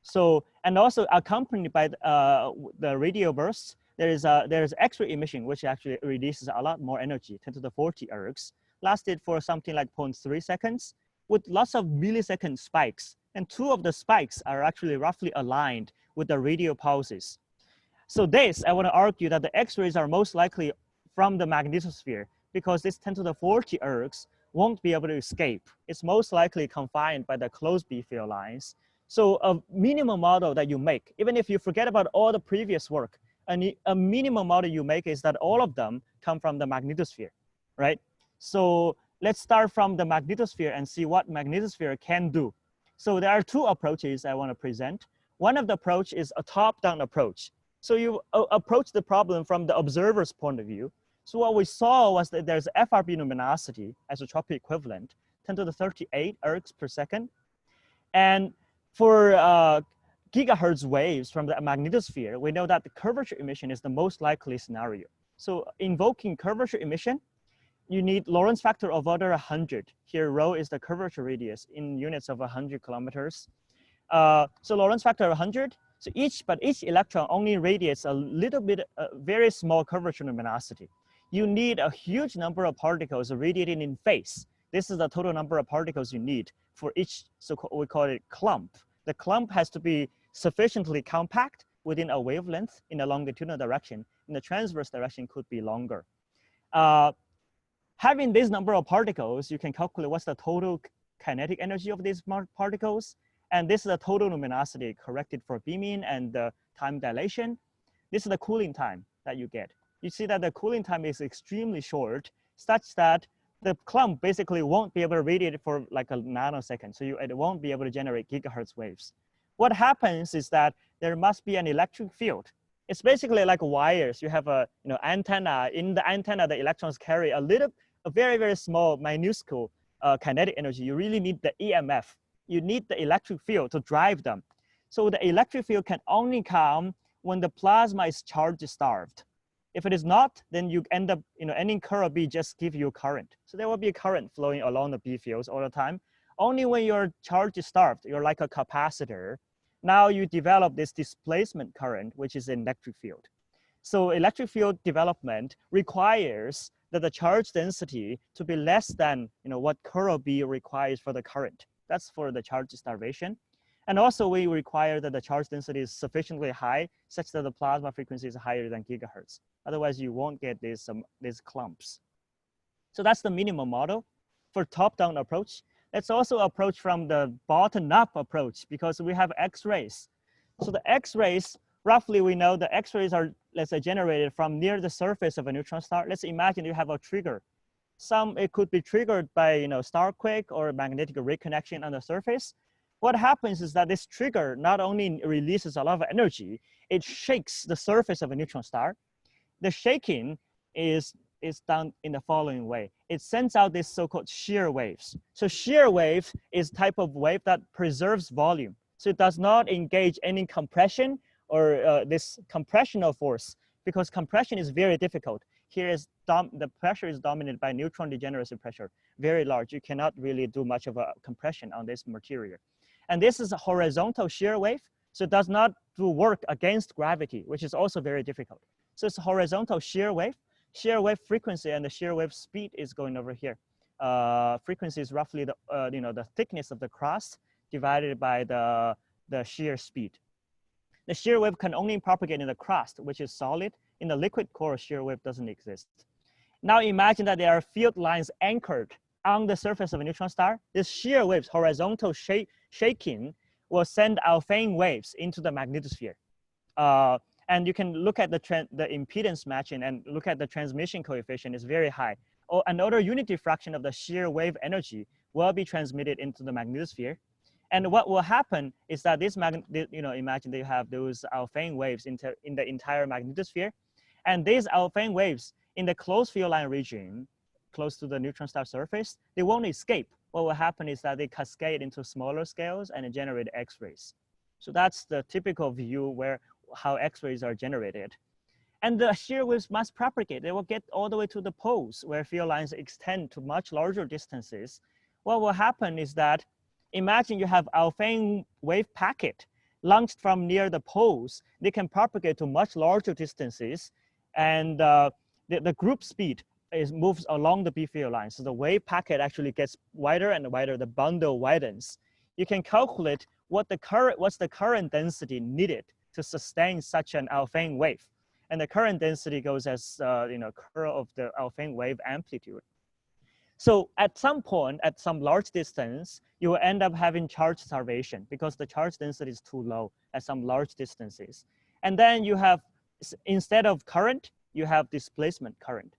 So, and also accompanied by the radio bursts, there's X-ray emission, which actually releases a lot more energy, 10 to the 40 ergs, lasted for something like 0.3 seconds with lots of millisecond spikes. And 2 of the spikes are actually roughly aligned with the radio pulses. So I want to argue that the X-rays are most likely from the magnetosphere because this 10 to the 40 ergs won't be able to escape. It's most likely confined by the closed B field lines. So a minimum model that you make, even if you forget about all the previous work, a minimum model you make is that all of them come from the magnetosphere, right? So let's start from the magnetosphere and see what magnetosphere can do. So there are 2 approaches I want to present. One of the approach is a top-down approach. So you approach the problem from the observer's point of view. So what we saw was that there's FRB luminosity, isotropic equivalent, 10 to the 38 ergs per second. And for gigahertz waves from the magnetosphere, we know that the curvature emission is the most likely scenario. So invoking curvature emission, you need Lorentz factor of order 100. Here, rho is the curvature radius in units of 100 kilometers. So Lorentz factor 100. So each electron only radiates a little bit, very small curvature luminosity. You need a huge number of particles radiating in phase. This is the total number of particles you need for each, so we call it clump. The clump has to be sufficiently compact within a wavelength in a longitudinal direction. In the transverse direction could be longer. Having this number of particles, you can calculate what's the total kinetic energy of these particles. And this is the total luminosity corrected for beaming and the time dilation. This is the cooling time that you get. You see that the cooling time is extremely short, such that the clump basically won't be able to radiate for like a nanosecond. So it won't be able to generate gigahertz waves. What happens is that there must be an electric field. It's basically like wires. You have a antenna. In the antenna, the electrons carry a very, very small, minuscule kinetic energy. You really need the EMF. You need the electric field to drive them. So the electric field can only come when the plasma is charge starved. If it is not, then you end up, any current B just give you current. So there will be a current flowing along the B fields all the time. Only when you're charge starved, you're like a capacitor. Now you develop this displacement current, which is an electric field. So electric field development requires that the charge density to be less than what curl B requires for the current. That's for the charge starvation. And also we require that the charge density is sufficiently high such that the plasma frequency is higher than gigahertz. Otherwise you won't get these clumps. So that's the minimum model for top-down approach. Let's also approach from the bottom-up approach because we have X-rays. So the X-rays, roughly we know the X-rays are, let's say, generated from near the surface of a neutron star. Let's imagine you have a trigger. It could be triggered by starquake or magnetic reconnection on the surface. What happens is that this trigger not only releases a lot of energy, it shakes the surface of a neutron star. The shaking is done in the following way. It sends out this so-called shear waves. So shear wave is type of wave that preserves volume. So it does not engage any compression or this compressional force because compression is very difficult. Here is the pressure is dominated by neutron degeneracy pressure, very large. You cannot really do much of a compression on this material. And this is a horizontal shear wave, so it does not do work against gravity, which is also very difficult. So it's a horizontal shear wave. Shear wave frequency and the shear wave speed is going over here. Frequency is roughly the thickness of the crust divided by the shear speed. The shear wave can only propagate in the crust, which is solid. In the liquid core, shear wave doesn't exist. Now imagine that there are field lines anchored on the surface of a neutron star. This shear waves, horizontal shaking, will send Alfvén waves into the magnetosphere. And you can look at the impedance matching and look at the transmission coefficient is very high. Another unity fraction of the shear wave energy will be transmitted into the magnetosphere. And what will happen is that this imagine they have those Alfvén waves in the entire magnetosphere. And these Alfvén waves in the closed field line region, close to the neutron star surface, they won't escape. What will happen is that they cascade into smaller scales and generate X-rays. So that's the typical view how X-rays are generated. And the shear waves must propagate. They will get all the way to the poles where field lines extend to much larger distances. What will happen is that imagine you have Alfvén wave packet launched from near the poles. They can propagate to much larger distances. And the group speed moves along the B field line. So the wave packet actually gets wider and wider, the bundle widens. You can calculate what's the current density needed to sustain such an Alfvén wave. And the current density goes as curl of the Alfvén wave amplitude. So at some point, at some large distance, you will end up having charge starvation because the charge density is too low at some large distances. And then you have, instead of current, you have displacement current,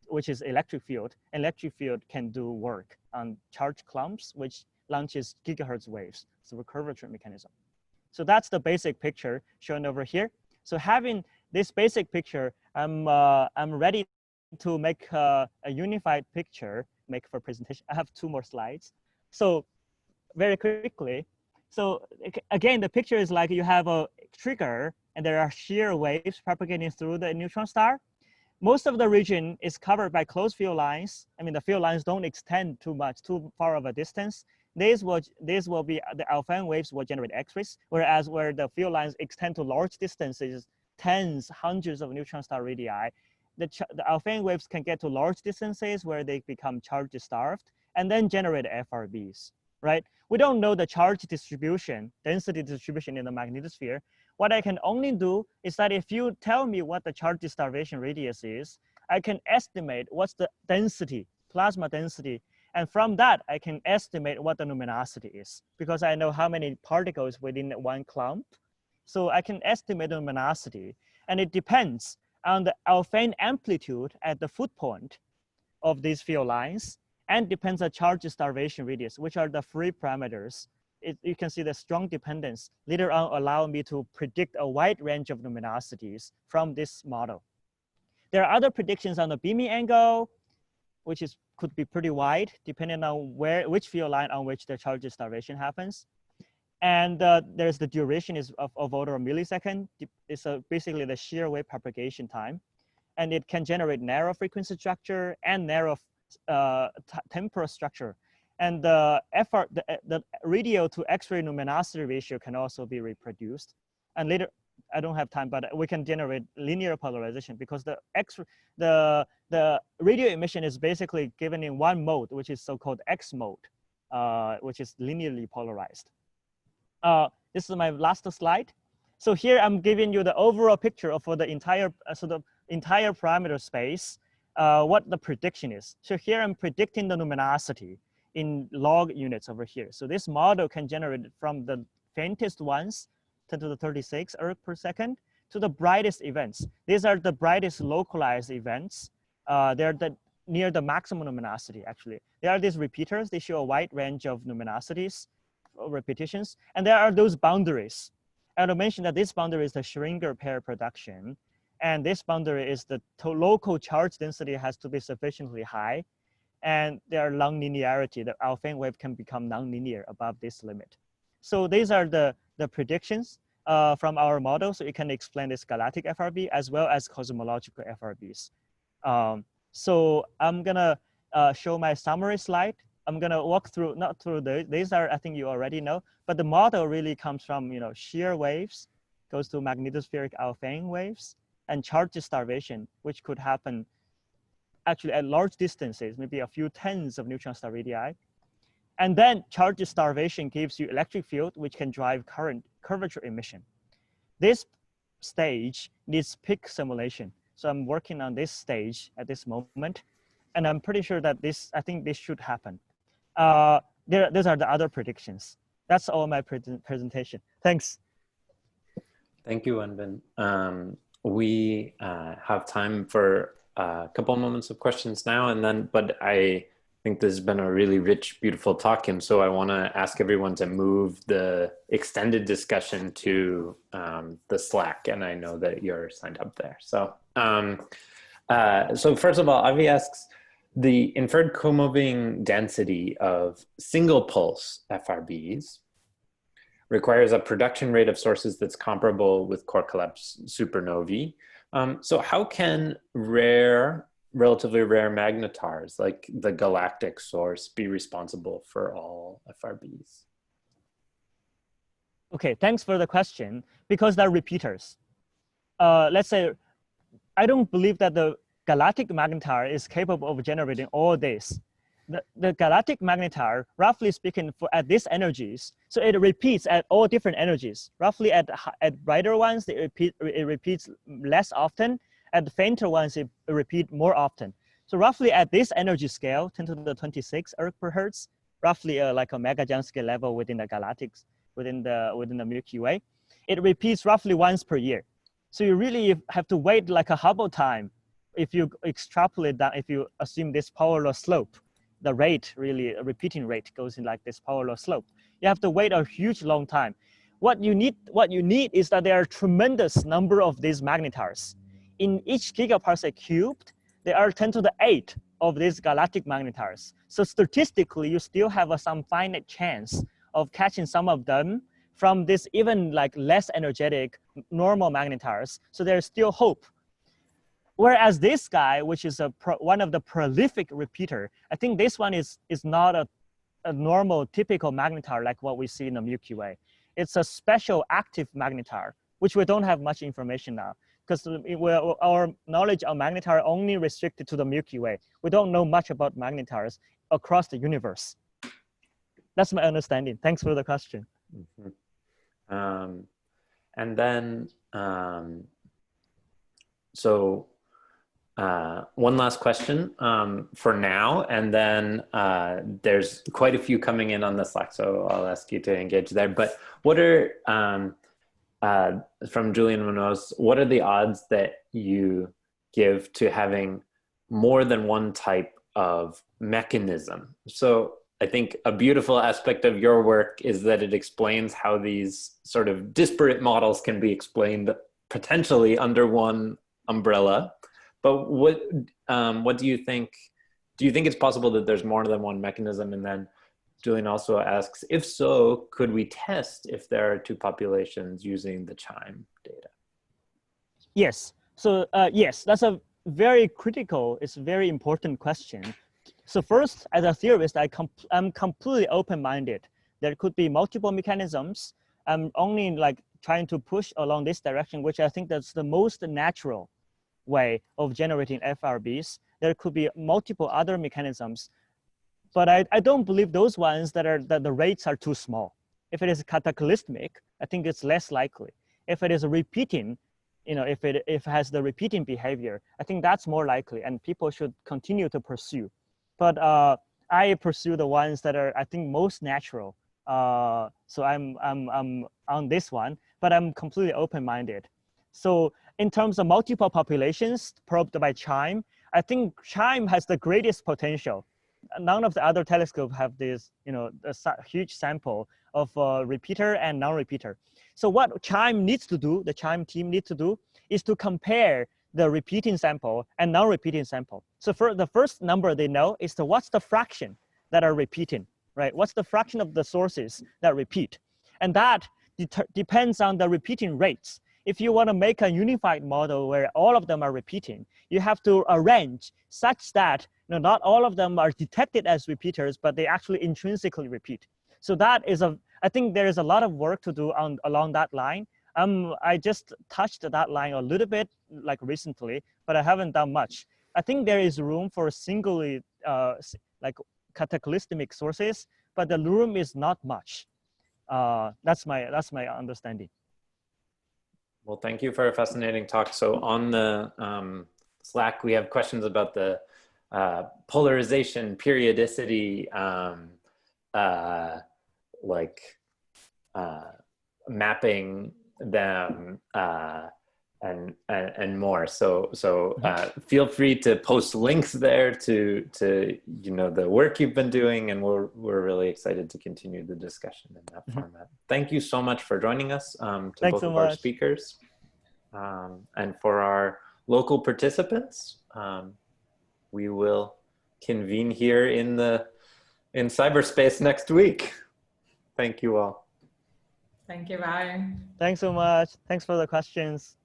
which is electric field. Electric field can do work on charge clumps, which launches gigahertz waves through a curvature mechanism. So that's the basic picture shown over here. So having this basic picture, I'm ready to make a unified picture, make for presentation. I have 2 more slides. So very quickly. So again, the picture is like you have a trigger and there are shear waves propagating through the neutron star. most of the region is covered by closed field lines. I mean, the field lines don't extend too far of a distance. These will be, the alpha waves will generate X-rays, whereas where the field lines extend to large distances, tens, hundreds of neutron star radii, the alpha waves can get to large distances where they become charge starved and then generate FRBs, right? We don't know the charge distribution, density distribution in the magnetosphere. What I can only do is that if you tell me what the charge starvation radius is, I can estimate what's the density, plasma density. And from that, I can estimate what the luminosity is because I know how many particles within one clump. So I can estimate the luminosity. And it depends on the alpha amplitude at the foot point of these field lines and depends on charge starvation radius, which are the free parameters. You can see the strong dependence later on allow me to predict a wide range of luminosities from this model. There are other predictions on the beaming angle, which could be pretty wide depending on which field line on which the charge starvation happens. And there's the duration of order of millisecond. It's basically the shear wave propagation time. And it can generate narrow frequency structure and narrow temporal structure. And the radio to X-ray luminosity ratio can also be reproduced. And later, I don't have time, but we can generate linear polarization because the radio emission is basically given in one mode, which is so-called X mode, which is linearly polarized. This is my last slide. So here I'm giving you the overall picture for the entire parameter space, what the prediction is. So here I'm predicting the luminosity in log units over here. So this model can generate from the faintest ones, 10 to the 36 erg per second, to the brightest events. These are the brightest localized events. They're near the maximum luminosity, actually. There are these repeaters. They show a wide range of luminosities, repetitions. And there are those boundaries. I want to mention that this boundary is the Schrödinger pair production. And this boundary is the local charge density has to be sufficiently high. And there are non-linearity. The alpha wave can become non-linear above this limit. So these are the predictions from our model. So it can explain this galactic FRB as well as cosmological FRBs. So I'm gonna show my summary slide. I'm gonna walk through, not through these are, I think you already know, but the model really comes from, shear waves, goes to magnetospheric alpha waves, and charge starvation, which could happen actually at large distances, maybe a few tens of neutron star radii. And then charge starvation gives you electric field, which can drive curvature emission. This stage needs peak simulation. So I'm working on this stage at this moment. And I'm pretty sure that I think this should happen. These are the other predictions. That's all my presentation. Thanks. Thank you, Wenbin. We have time for a couple moments of questions now, and then, but I think this has been a really rich, beautiful talk, and so I want to ask everyone to move the extended discussion to the Slack, and I know that you're signed up there. So, so first of all, Avi asks, the inferred co-moving density of single pulse FRBs requires a production rate of sources that's comparable with core collapse supernovae. So how can relatively rare magnetars like the galactic source be responsible for all FRBs? Okay, thanks for the question. Because they're repeaters. Let's say, I don't believe that the galactic magnetar is capable of generating all this. The galactic magnetar, roughly speaking, at these energies, so it repeats at all different energies. Roughly at brighter ones, it repeats less often. At the fainter ones, it repeats more often. So roughly at this energy scale, 10 to the 26 erg per hertz, roughly like a mega-Jansky level within the galactics, within the Milky Way, it repeats roughly once per year. So you really have to wait like a Hubble time. If you extrapolate that, if you assume this power law slope, the rate, really, repeating rate goes in like this power law slope. You have to wait a huge long time. What you need is that there are tremendous number of these magnetars. In each gigaparsec cubed, there are 10 to the 8 of these galactic magnetars. So statistically, you still have some finite chance of catching some of them from this even like less energetic normal magnetars. So there's still hope. Whereas this guy, which is one of the prolific repeater, I think this one is not a normal typical magnetar like what we see in the Milky Way. It's a special active magnetar, which we don't have much information now, because our knowledge of magnetar only restricted to the Milky Way. We don't know much about magnetars across the universe. That's my understanding. Thanks for the question. Mm-hmm. And then, so one last question for now, and then there's quite a few coming in on the Slack, so I'll ask you to engage there. But what are, from Julian Munoz, what are the odds that you give to having more than one type of mechanism? So I think a beautiful aspect of your work is that it explains how these sort of disparate models can be explained potentially under one umbrella. But what do you think? Do you think it's possible that there's more than one mechanism? And then Julian also asks, if so, could we test if there are two populations using the Chime data? Yes. So yes, that's a very critical, it's a very important question. So first, as a theorist, I'm completely open-minded. There could be multiple mechanisms. I'm only like trying to push along this direction, which I think that's the most natural way of generating FRBs. There could be multiple other mechanisms, but I don't believe those ones that the rates are too small. If it is cataclysmic, I think it's less likely. If it is repeating, if it has the repeating behavior, I think that's more likely, and people should continue to pursue. But I pursue the ones that are, I think, most natural. So I'm on this one, but I'm completely open-minded. So in terms of multiple populations probed by Chime, I think Chime has the greatest potential. None of the other telescopes have this, a huge sample of repeater and non-repeater. So what Chime needs to do, the Chime team needs to do, is to compare the repeating sample and non-repeating sample. So for the first number they know is what's the fraction that are repeating, right? What's the fraction of the sources that repeat? And that depends on the repeating rates. If you want to make a unified model where all of them are repeating, you have to arrange such that not all of them are detected as repeaters, but they actually intrinsically repeat. So that is I think there is a lot of work to do along that line. I just touched that line a little bit like recently, but I haven't done much. I think there is room for singly like cataclysmic sources, but the room is not much. That's my understanding. Well, thank you for a fascinating talk. So on the Slack, we have questions about the polarization, periodicity, mapping them, and more. So feel free to post links there to the work you've been doing, and we're really excited to continue the discussion in that format. Thank you so much for joining us, to Thanks both so of our much. speakers, and for our local participants. We will convene here in cyberspace next week. Thank you all. Thank you, bye. Thanks so much. Thanks for the questions.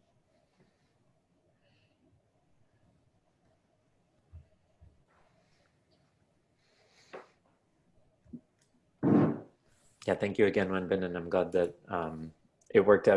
Yeah, thank you again, Wenbin, and I'm glad that it worked out.